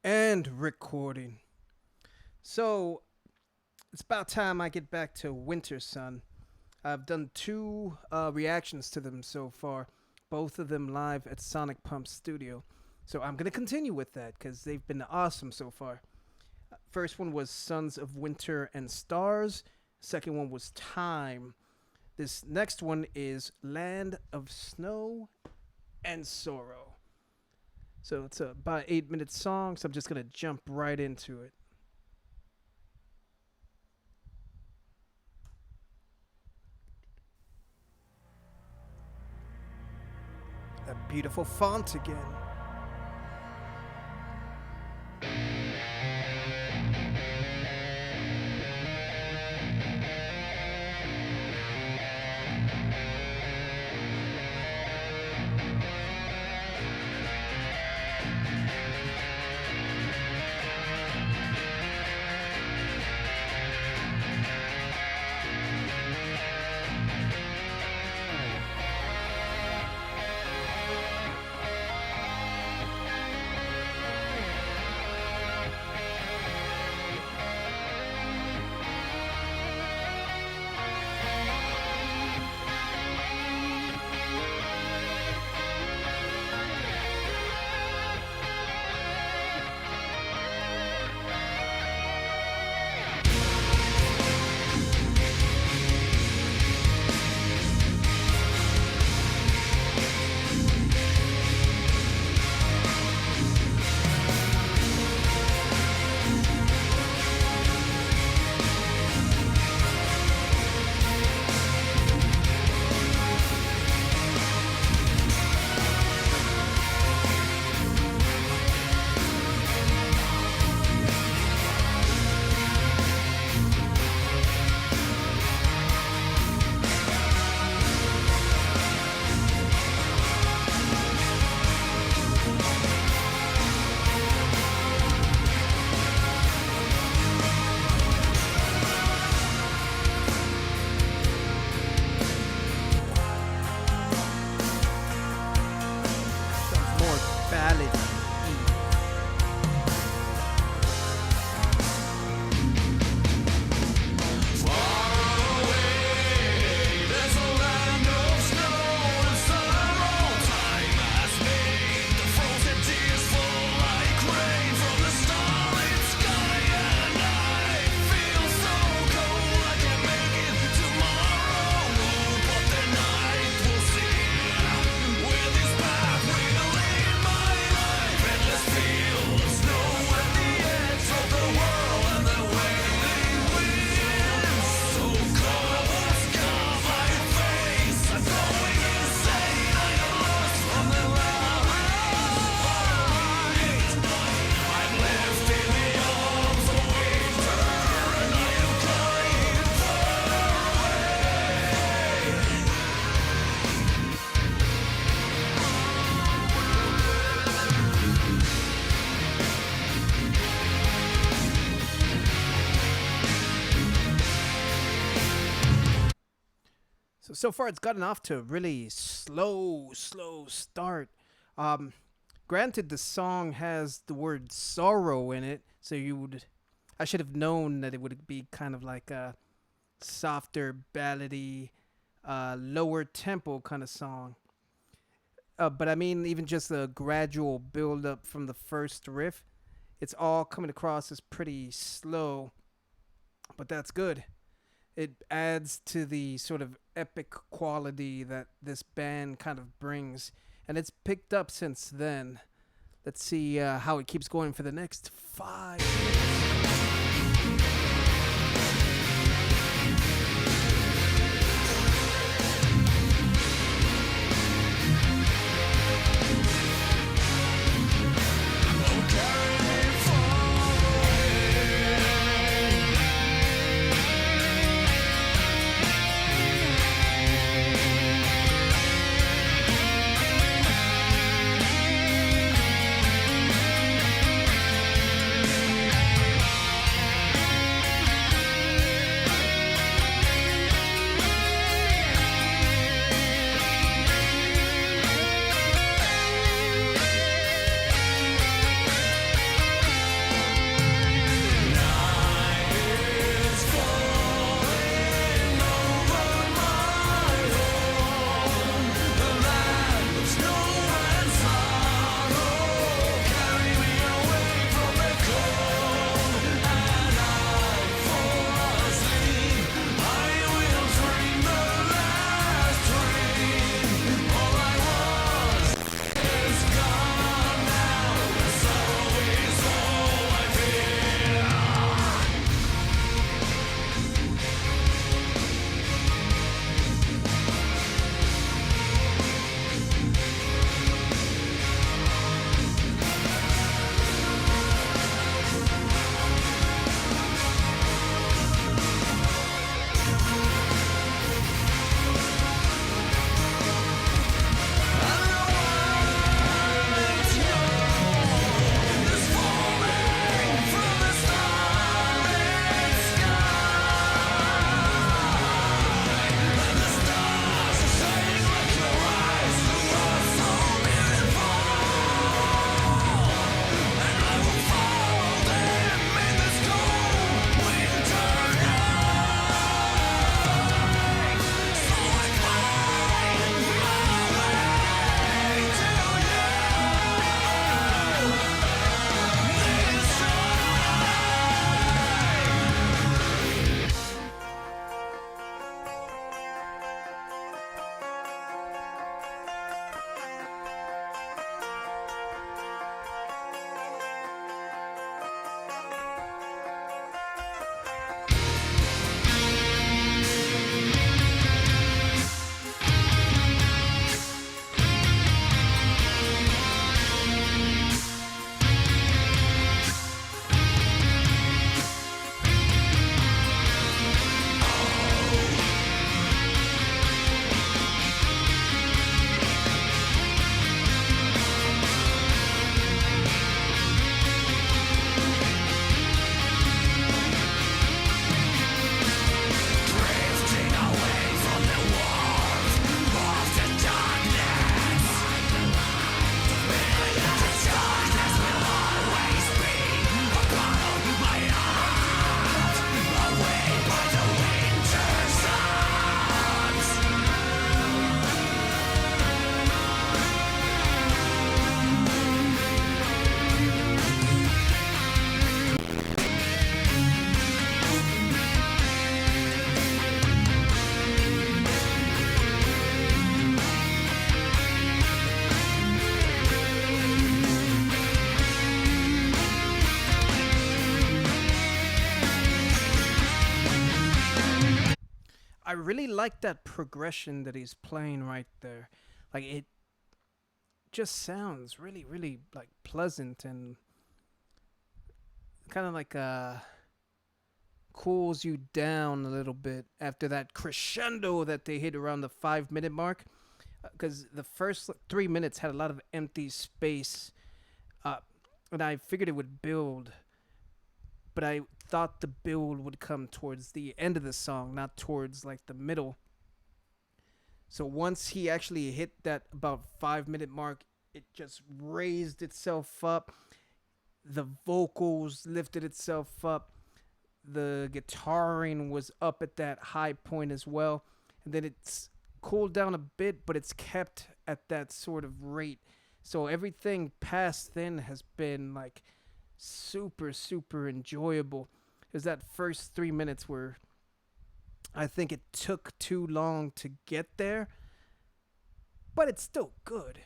And recording. So it's about time I get back to Wintersun. I've done two reactions to them so far, both of them live at Sonic Pump Studio. So I'm going to continue with that because they've been awesome so far. First one was Sons of Winter and Stars. Second one was Time. This next one is Land of Snow and Sorrow. So it's about 8 minute song, so I'm just going to jump right into it. That beautiful font again. Sounds more ballad. So far it's gotten off to a really slow start. Um, Granted, the song has the word sorrow in it, so I should have known that it would be kind of like a softer, ballady, lower tempo kind of song. But I mean, even just the gradual build up from the first riff, it's all coming across as pretty slow, but that's good. It adds to the sort of epic quality that this band kind of brings, and it's picked up since then. Let's see how it keeps going for the next 5 minutes. I really like that progression that he's playing right there. Like it just sounds really, really like pleasant and kind of like cools you down a little bit after that crescendo that they hit around the 5 minute mark. Because the first 3 minutes had a lot of empty space, uh, and I figured it would build, but I thought the build would come towards the end of the song, not towards like the middle. So once he actually hit that about 5 minute mark, it just raised itself up. The vocals lifted itself up. The guitaring was up at that high point as well. And then it's cooled down a bit, but it's kept at that sort of rate. So everything past then has been like super, super enjoyable. There's that first 3 minutes where I think it took too long to get there, but it's still good.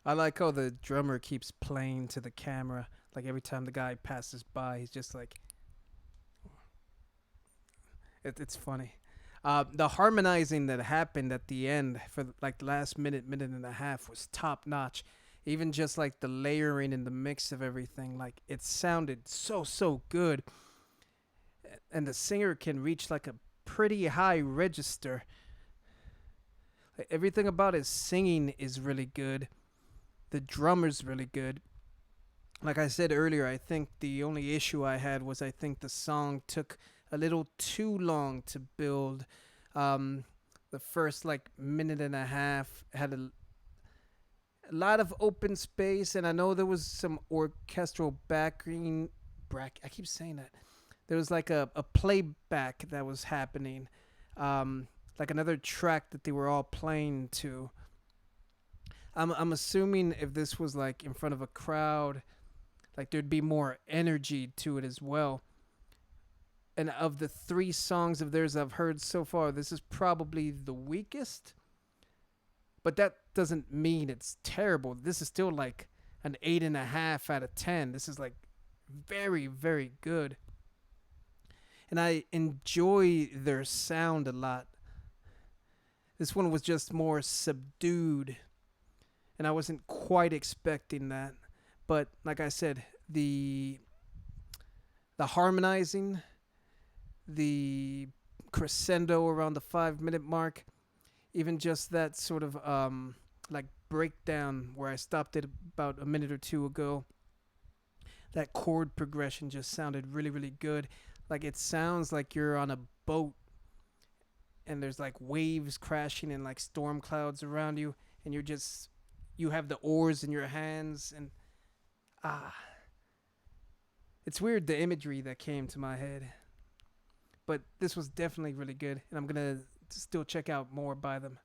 I like how the drummer keeps playing to the camera. Like every time the guy passes by, he's just like, it's funny. The harmonizing that happened at the end for like the last minute, minute and a half was top notch. Even just like the layering and the mix of everything, like it sounded so, so good. And the singer can reach like a pretty high register. Like, everything about his singing is really good. The drummer's really good. Like I said earlier, I think the only issue I had was I think the song took a little too long to build. The first like minute and a half had a lot of open space, and I know there was some orchestral backing. I keep saying that. There was like a playback that was happening, like another track that they were all playing to. I'm assuming if this was like in front of a crowd, like there'd be more energy to it as well. And of the 3 songs of theirs I've heard so far, this is probably the weakest. But that doesn't mean it's terrible. This is still like an 8.5 out of 10. This is like very, very good. And I enjoy their sound a lot. This one was just more subdued, and I wasn't quite expecting that. But like I said, the harmonizing, the crescendo around the 5 minute mark, even just that sort of like breakdown where I stopped it about a minute or two ago, that chord progression just sounded really, really good. Like it sounds like you're on a boat and there's like waves crashing and like storm clouds around you, and you have the oars in your hands, and it's weird, the imagery that came to my head. But this was definitely really good, and I'm gonna still check out more by them.